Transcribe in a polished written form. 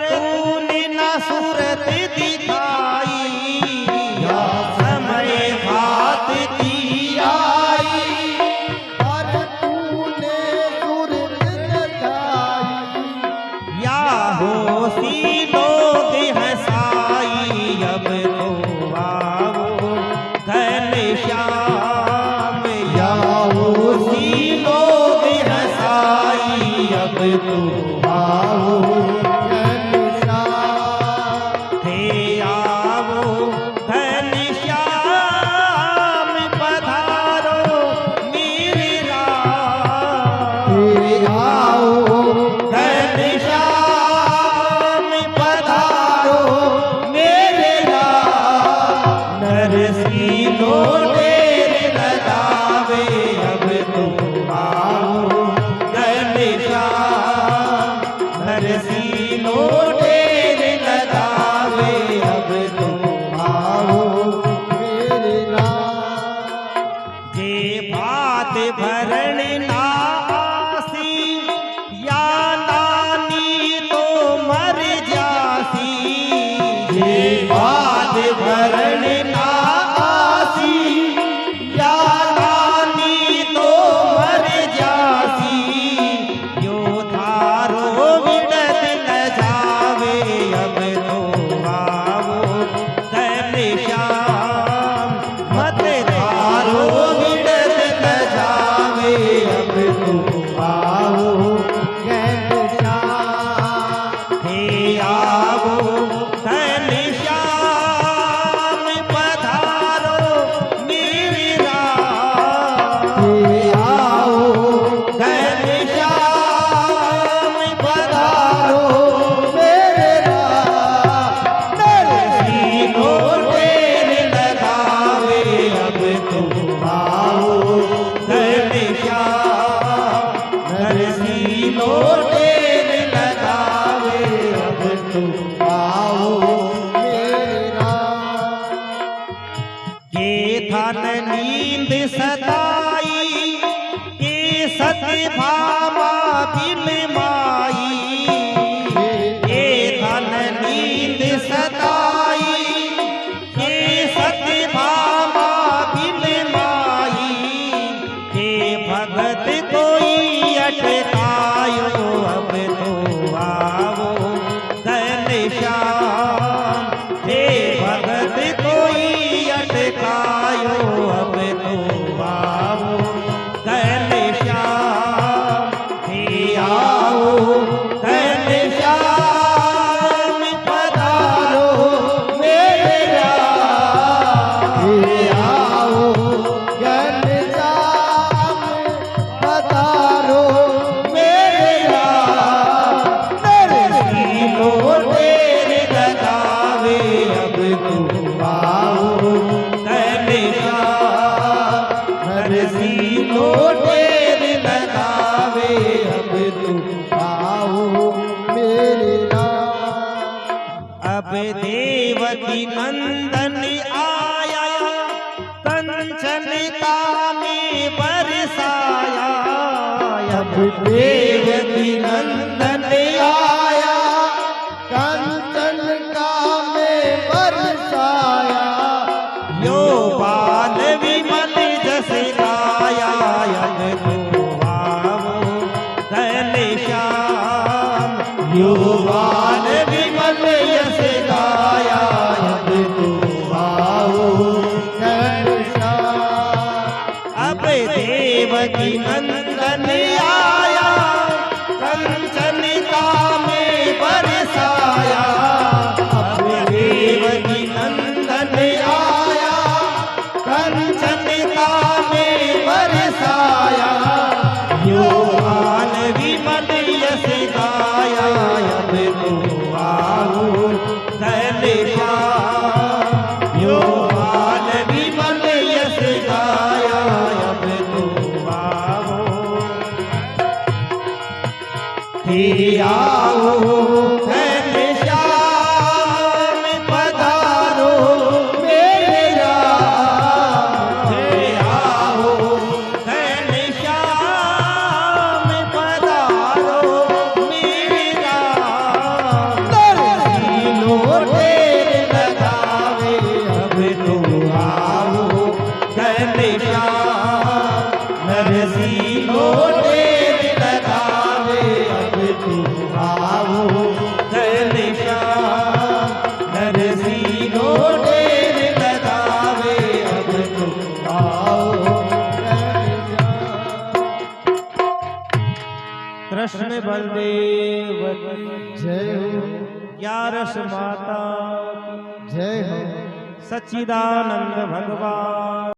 तूने न सूरत दिखाई, या समय घात की आई, पर तूने सूरत दिखाई, या होशी लोग हंसाई। अब तो आओ घनश्याम, या होशी लोग हंसाई। अब तो आओ हे आओ घनश्याम, पधारो मेरे राम। हे आओ घनश्याम पधारो मेरे राम, नरसी लोटेर लगावे। अब तो आओ घनश्याम, नरसी लोटेर लगावे। अब तो आओ मेरे नाम, जे बात भरण ना आसी, या नानी तो मर जासी। जे बात भरण ना आसी, या नानी तो मर जासी। यो थारो विड़त न जावे। अब तो आओ घनश्याम, मत थारो विड़त न जावे। अब तो आओ घनश्याम, हे आओ घनश्याम, पधारो मेरे राम। हे आओ घनश्याम पधारो मेरे नाम, नरसी लोटेर लगावे। अब तो आओ घनश्याम, नरसी लोटेर लगावे। अब तो आओ मेरे नाम, के धन नींद सताई, के सत्य भामा बिन माई। के धन नींद सताई, के सत्य भामा बिन माई। के भगत कोई अटकायो। अब तो आओ घनश्याम, हे भगत कोई अटकायो। अब तो आओ घनश्याम, हे आओ घनश्याम, पधारो मेरे राम। हे आओ घनश्याम, पधारो मेरे राम, नरसी लोटेर लगावे। अब तो आओ घनश्याम, नरसी लोटेर लगावे। अब तो आओ मेरे नाम, अब देवकी नंदन आया, कंचन में बरसाया। अब देवकी नंदन आया, कंचन का में बरसाया। यो बाल विमल जस गाया। अब तो आओ घनश्याम, यो बाल विमल यस गाया। अब तो आओ पारस माता की जय हो सच्चिदानंद भगवान